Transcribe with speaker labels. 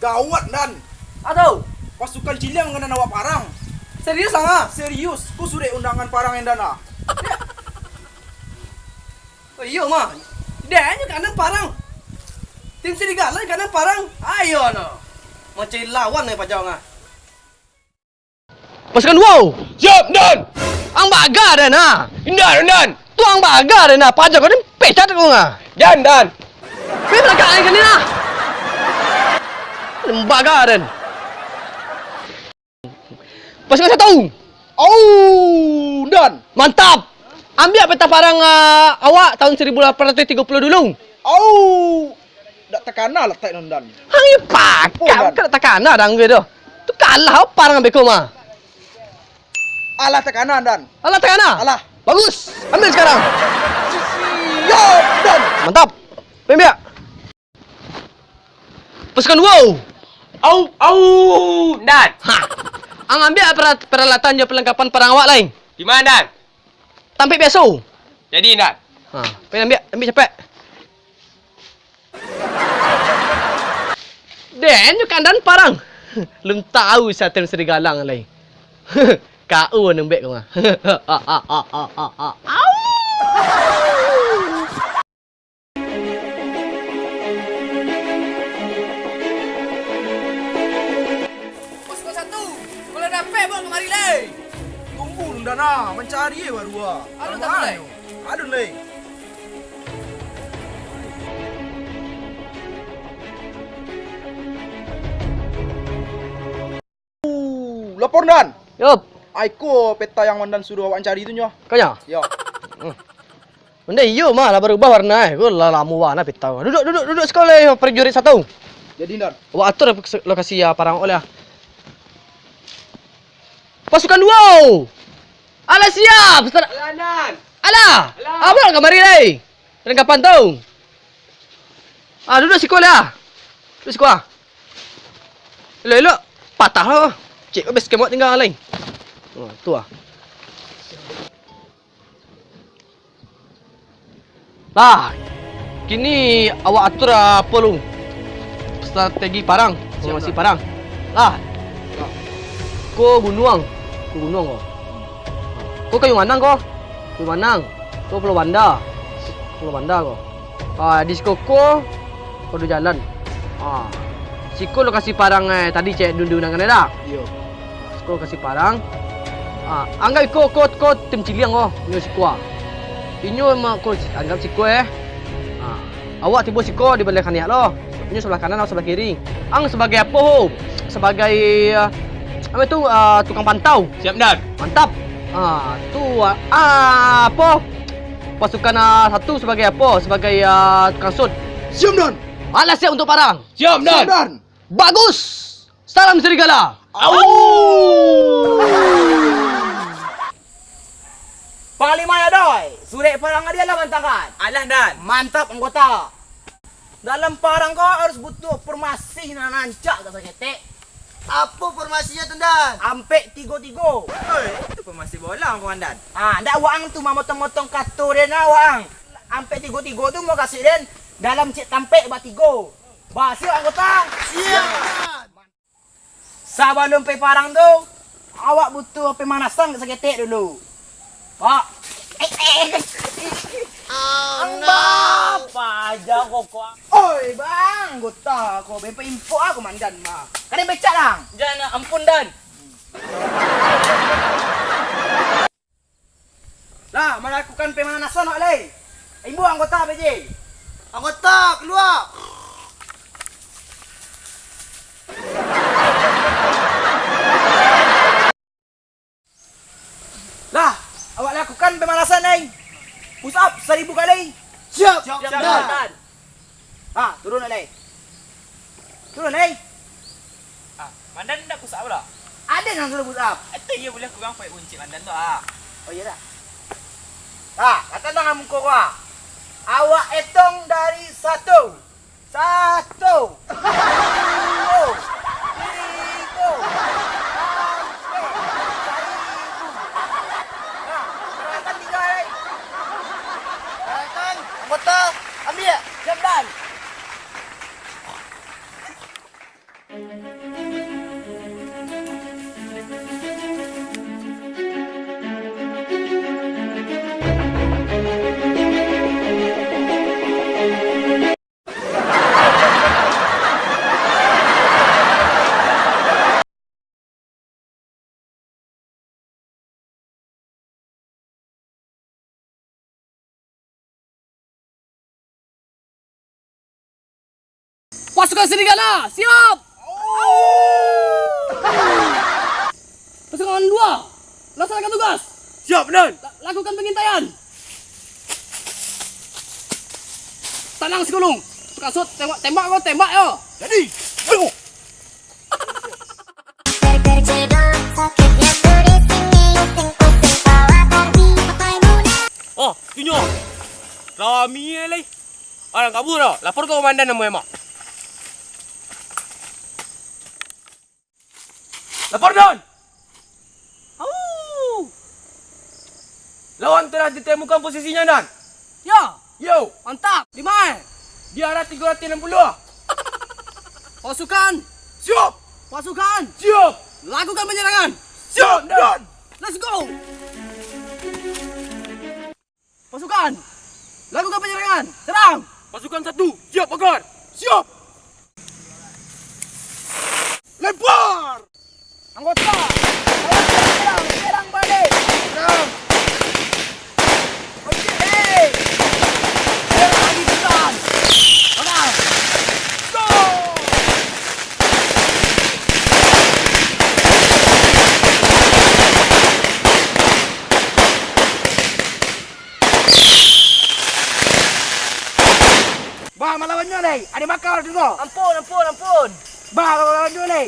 Speaker 1: Gawat Dan.
Speaker 2: Aduh,
Speaker 1: Pasukan Ciliang mengenai nawak parang.
Speaker 2: serius ah?
Speaker 1: Serius, ku sudah undangan parang yang dana.
Speaker 2: Oh iya mah. Dia nya kanan parang. Tim serigala kanan parang. Ayo no. Mau cari lawan nih pajang ah. Pasukan wow.
Speaker 3: Siap, Dan!
Speaker 2: Ang baga dah na.
Speaker 3: Dan!
Speaker 2: Tu ang baga dah na. Pajang kau ni pecat kau ngah.
Speaker 3: Dan!
Speaker 2: Pergi belakang kan ni na. Ang baga dah. Pasukan satu.
Speaker 1: Oh, Dan.
Speaker 2: Mantap. Ambil peta parang awak tahun 1830 dulu.
Speaker 1: Oh, dak tekana lah tak Dan.
Speaker 2: Hang ni pakak. Kau tak kana dah gitu. Tu kalah parang ambil kau mah.
Speaker 1: Alah tekana Dan.
Speaker 2: Alah tak kana.
Speaker 1: Alah.
Speaker 2: Bagus. Ambil sekarang.
Speaker 1: Siap Dan.
Speaker 2: Mantap. Pembiak. Pasukan wow.
Speaker 3: Au! Dan!
Speaker 2: Ha. Ang ambil peralatan je perlengkapan perang awak lain.
Speaker 3: Di mana, Dan?
Speaker 2: Tampik biasa.
Speaker 3: Jadi, Dan.
Speaker 2: Ha, pergi ambil cepat. Dan you kandan parang. Lung tahu saya tem serigala lain. Kau nang bek kau ah. Au. Pasukan satu. Kalau dapat bawa kemari leh.
Speaker 1: Tunggu dana, mencari baru ah.
Speaker 2: Adun tak boleh.
Speaker 1: Adun leh. Lapor Dan.
Speaker 2: Yup.
Speaker 1: Aiko peta yang Mandan suruh awak cari itu nyo.
Speaker 2: Kau nya?
Speaker 1: Ya.
Speaker 2: Benda iyo mah lah berubah warna eh. Kau lah lama warna pitau. Duduk sekolah prajurit satu.
Speaker 1: Jadi Dan.
Speaker 2: Awak atur lokasi ya parang oleh. Pasukan wow. Alah siap.
Speaker 3: Alah, Dan!
Speaker 2: Alah. Abang kemari leh. Dan kapan tahu? Duduk sekolah. Duduk sekolah. Elok-elok patah lah. Cik kau best kemot tinggal lain. Tu ah. Lah. Kini awak atur apa lu? Strategi parang. Formasi parang. Lah. Kau gunung kau. Kau kayu manang kau. Kayu manang. Kau Pulau Banda. Pulau Banda kau. Di Skoko kau ada jalan. Siko lokasi parang tadi cek undangan dah.
Speaker 1: Yo.
Speaker 2: Siko kasih parang. Anggap kau tim Ciliang kau. Inyo Siko. Inyo mak kau anggap Siko Awak tiba Siko di belah kanan lo. Inyo sebelah kanan atau sebelah kiri. Ang sebagai apa ho? Sebagai apa itu tukang pantau.
Speaker 3: Siap, Dan!
Speaker 2: Mantap. Tu apa? Pasukan satu sebagai apa? Sebagai tukang sud.
Speaker 1: Siap Dan.
Speaker 2: Alah siap untuk parang.
Speaker 3: Siap,
Speaker 1: Siap
Speaker 3: Dan!
Speaker 1: Dan.
Speaker 2: Bagus. Salam serigala.
Speaker 3: Au!
Speaker 4: Panglima ya doi. Surat parang dia lah bantakan.
Speaker 3: Alah, Dan!
Speaker 4: Mantap anggota. Dalam parang kau harus butuh formasi na nancak kata ketek.
Speaker 5: Apa formasinya tu Dan?
Speaker 4: Ampek tigo-tigo.
Speaker 3: Itu formasi bola, Komandan.
Speaker 4: Ndak wang tu motong-motong katur dia na wang. Ampek tigo-tigo tu mau kasih den dalam cik tampek bat tigo. Basi anggota.
Speaker 5: Siap.
Speaker 4: Sebelum pe parang tu, awak butuh pemanasan seketek dulu. Pak.
Speaker 5: Oh
Speaker 4: Pajak kok. Oi, bang, anggota kau bepa info aku mandan mah. Kalian becak lang.
Speaker 3: Jangan, ampun, Dan!
Speaker 4: Lah, melakukan pemanasan wak leh. Ibu anggota PJ.
Speaker 5: Anggota keluar.
Speaker 4: Lah, awak lakukan pemanasan leh. Push up 1000 kali.
Speaker 5: Siap.
Speaker 4: Dan. Turun leh. Turun leh.
Speaker 3: Mandan tak pusat pula?
Speaker 4: Ada yang suruh push up.
Speaker 3: Itu dia boleh kurang pakai uncik Mandan tu
Speaker 4: Oh iya dah. Kata dengan muka kau. Awak hitung dari 1. 1. 2. 3.
Speaker 5: Anggota ambil.
Speaker 4: Jam dan.
Speaker 2: Pasukan serigala, siap! Pasukan 2, laksanakan tugas.
Speaker 4: Siap, Komandan.
Speaker 2: Lakukan pengintaian. Tenang sekulung. Tukang sut, tembak kau, tembak yo.
Speaker 4: Jadi, ayo.
Speaker 6: Terjedot sakitnya tulis ini pusing-pusing kepala tadi pakai mudah.
Speaker 3: Oh, tunyo. Rami lagi. Orang kabur dah. Lapor ke komandan nama emak. Lapor Don. Lawan telah ditemukan posisinya Dan.
Speaker 2: Ya,
Speaker 3: Yo,
Speaker 2: mantap. Di mana?
Speaker 3: di arah 360.
Speaker 2: Pasukan,
Speaker 3: Siap.
Speaker 2: pasukan,
Speaker 3: Siap.
Speaker 2: lakukan penyerangan.
Speaker 3: Siap Dan.
Speaker 2: Let's go. Pasukan, lakukan penyerangan. Serang.
Speaker 3: Pasukan 1. Siap Bakar. Siap. Lempar.
Speaker 2: Anggota, serang balik. Serang. Okey. Serang lagi tuan. Serang.
Speaker 4: Bah, melawannya nih. Ada bakar dulu.
Speaker 2: Ampun.
Speaker 4: Bah, melawannya nih.